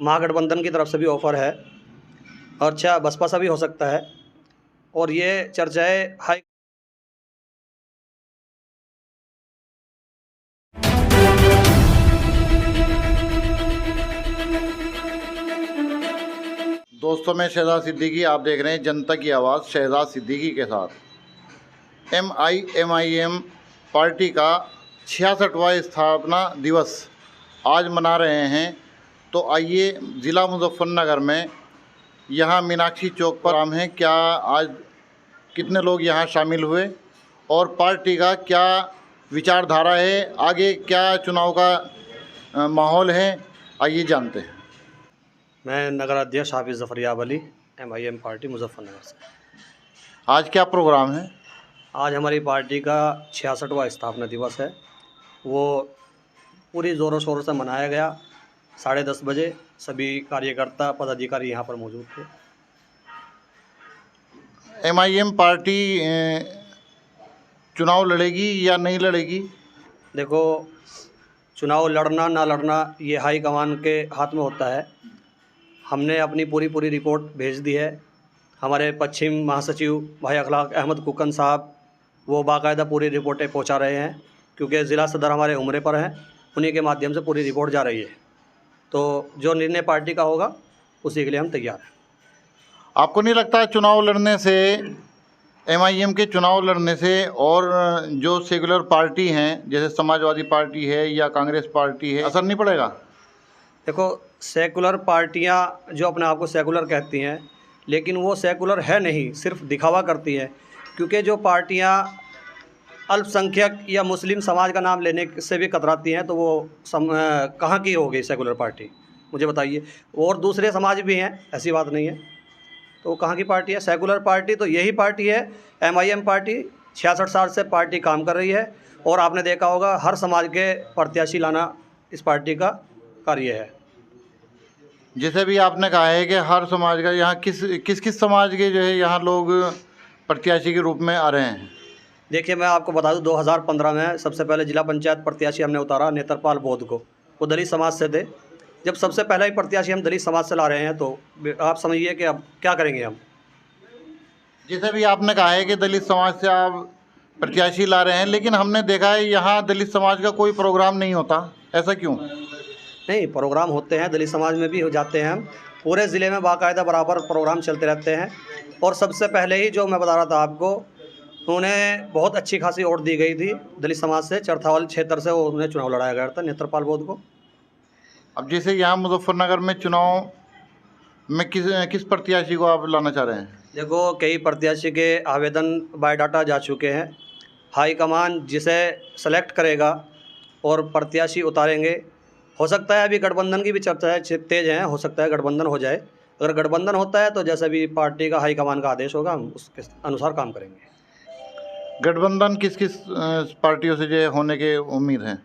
महागठबंधन की तरफ से भी ऑफ़र है और अच्छा बसपा सा भी हो सकता है और ये चर्चाएँ हाई दोस्तों, मैं शहजाद सिद्दीकी, आप देख रहे हैं जनता की आवाज़ शहजाद सिद्दीकी के साथ। MIM पार्टी का 66वां स्थापना दिवस आज मना रहे हैं। तो आइए ज़िला मुजफ्फरनगर में यहाँ मीनाक्षी चौक पर हम हैं। क्या आज कितने लोग यहाँ शामिल हुए और पार्टी का क्या विचारधारा है, आगे क्या चुनाव का माहौल है, आइए जानते हैं। मैं नगर अध्यक्ष हाफिज़ ज़फ़र याब अली, MIM पार्टी मुजफ्फरनगर से। आज क्या प्रोग्राम है? आज हमारी पार्टी का 66वां स्थापना दिवस है। वो पूरी ज़ोरों शोरों से मनाया गया। 10:30 बजे सभी कार्यकर्ता पदाधिकारी यहाँ पर मौजूद थे। MIM पार्टी चुनाव लड़ेगी या नहीं लड़ेगी? देखो, चुनाव लड़ना ना लड़ना ये हाई कमान के हाथ में होता है। हमने अपनी पूरी रिपोर्ट भेज दी है। हमारे पश्चिम महासचिव भाई अखलाक अहमद कुकन साहब वो बाकायदा पूरी रिपोर्टें पहुंचा रहे हैं, क्योंकि ज़िला सदर हमारे उम्रे पर हैं, उन्हीं के माध्यम से पूरी रिपोर्ट जा रही है। तो जो निर्णय पार्टी का होगा उसी के लिए हम तैयार हैं। आपको नहीं लगता चुनाव लड़ने से, MIM के चुनाव लड़ने से और जो सेकुलर पार्टी हैं जैसे समाजवादी पार्टी है या कांग्रेस पार्टी है, असर नहीं पड़ेगा? देखो, सेकुलर पार्टियां जो अपने आप को सेकुलर कहती हैं, लेकिन वो सेकुलर है नहीं, सिर्फ दिखावा करती हैं। क्योंकि जो पार्टियां अल्पसंख्यक या मुस्लिम समाज का नाम लेने से भी कतराती हैं, तो वो कहाँ की हो गई सेकुलर पार्टी, मुझे बताइए। और दूसरे समाज भी हैं, ऐसी बात नहीं है, तो वो कहाँ की पार्टी है? सेकुलर पार्टी तो यही पार्टी है। MIM पार्टी 66 साल से पार्टी काम कर रही है और आपने देखा होगा हर समाज के प्रत्याशी लाना इस पार्टी का कार्य है। जैसे भी आपने कहा है कि हर समाज का, यहाँ किस समाज के जो है यहाँ लोग प्रत्याशी के रूप में आ रहे हैं? देखिए, मैं आपको बता दूं, 2015 में सबसे पहले जिला पंचायत प्रत्याशी हमने उतारा नेत्रपाल बौद्ध को। वो दलित समाज से थे। जब सबसे पहला ही प्रत्याशी हम दलित समाज से ला रहे हैं, तो आप समझिए कि अब क्या करेंगे हम। जैसे भी आपने कहा है कि दलित समाज से आप प्रत्याशी ला रहे हैं, लेकिन हमने देखा है यहाँ दलित समाज का कोई प्रोग्राम नहीं होता, ऐसा क्यों? नहीं, प्रोग्राम होते हैं, दलित समाज में भी हो जाते हैं। हम पूरे ज़िले में बाकायदा बराबर प्रोग्राम चलते रहते हैं। और सबसे पहले ही जो मैं बता रहा था आपको, उन्हें बहुत अच्छी खासी वोट दी गई थी दलित समाज से। चरथावल क्षेत्र से वो उन्हें चुनाव लड़ाया गया था, नेत्रपाल बौद्ध को। अब जैसे यहाँ मुजफ्फरनगर में चुनाव में किस प्रत्याशी को आप लाना चाह रहे हैं? देखो, कई प्रत्याशी के आवेदन बायोडाटा जा चुके हैं। हाई कमान जिसे सेलेक्ट करेगा और प्रत्याशी उतारेंगे। हो सकता है अभी गठबंधन की भी चर्चा तेज़ है, हो सकता है गठबंधन हो जाए। अगर गठबंधन होता है तो जैसे भी पार्टी का हाई कमान का आदेश होगा, हम उसके अनुसार काम करेंगे। गठबंधन किस पार्टियों से जो होने के उम्मीद है?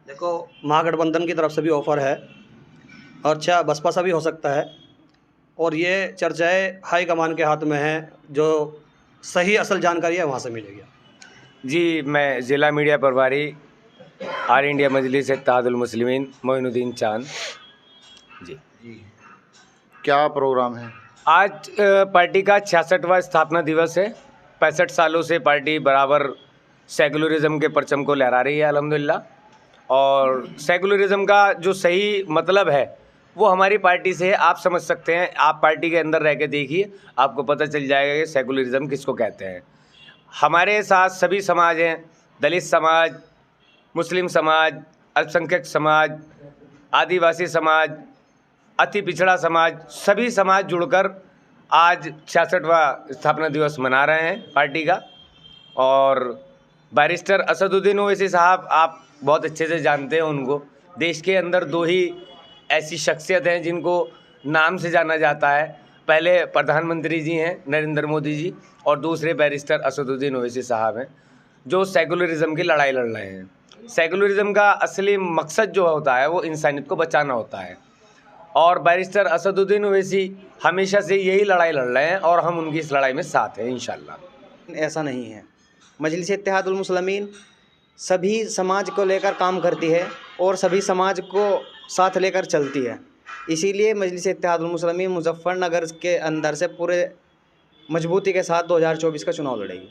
देखो, महागठबंधन की तरफ से भी ऑफ़र है और अच्छा बसपा सा भी हो सकता है और ये चर्चाएँ हाई कमान के हाथ में हैं। जो सही असल जानकारी है वहाँ से मिलेगी। जी, मैं ज़िला मीडिया प्रभारी ऑल इंडिया मजलिस इत्तेहादुल मुस्लिमीन मोइनुद्दीन चांद। जी, क्या प्रोग्राम है? आज पार्टी का 66वां स्थापना दिवस है। 65 सालों से पार्टी बराबर सेकुलरिज्म के परचम को लहरा रही है अल्हम्दुलिल्लाह। और सेकुलरिज्म का जो सही मतलब है वो हमारी पार्टी से है। आप समझ सकते हैं, आप पार्टी के अंदर रह के देखिए, आपको पता चल जाएगा कि सेकुलरिज्म किसको कहते हैं। हमारे साथ सभी समाज हैं, दलित समाज, मुस्लिम समाज, अल्पसंख्यक समाज, आदिवासी समाज, अति पिछड़ा समाज, सभी समाज जुड़कर आज 66वां स्थापना दिवस मना रहे हैं पार्टी का। और बैरिस्टर असदुद्दीन ओवैसी साहब, आप बहुत अच्छे से जानते हैं उनको। देश के अंदर दो ही ऐसी शख्सियत हैं जिनको नाम से जाना जाता है। पहले प्रधानमंत्री जी हैं नरेंद्र मोदी जी, और दूसरे बैरिस्टर असदुद्दीन ओवैसी साहब हैं, जो सेकुलरिज्म की लड़ाई लड़ रहे हैं। सेकुलरिज्म का असली मकसद जो होता है वो इंसानियत को बचाना होता है, और बैरिस्टर असदुद्दीन ओवैसी हमेशा से यही लड़ाई लड़ रहे हैं और हम उनकी इस लड़ाई में साथ हैं इंशाल्लाह। ऐसा नहीं है। मजलिस इत्तेहादुल मुस्लिमीन सभी समाज को लेकर काम करती है और सभी समाज को साथ लेकर चलती है। इसीलिए मजलिस इत्तेहादुल मुस्लिमीन मुजफ्फरनगर के अंदर से पूरे मजबूती के साथ 2024 का चुनाव लड़ेगी।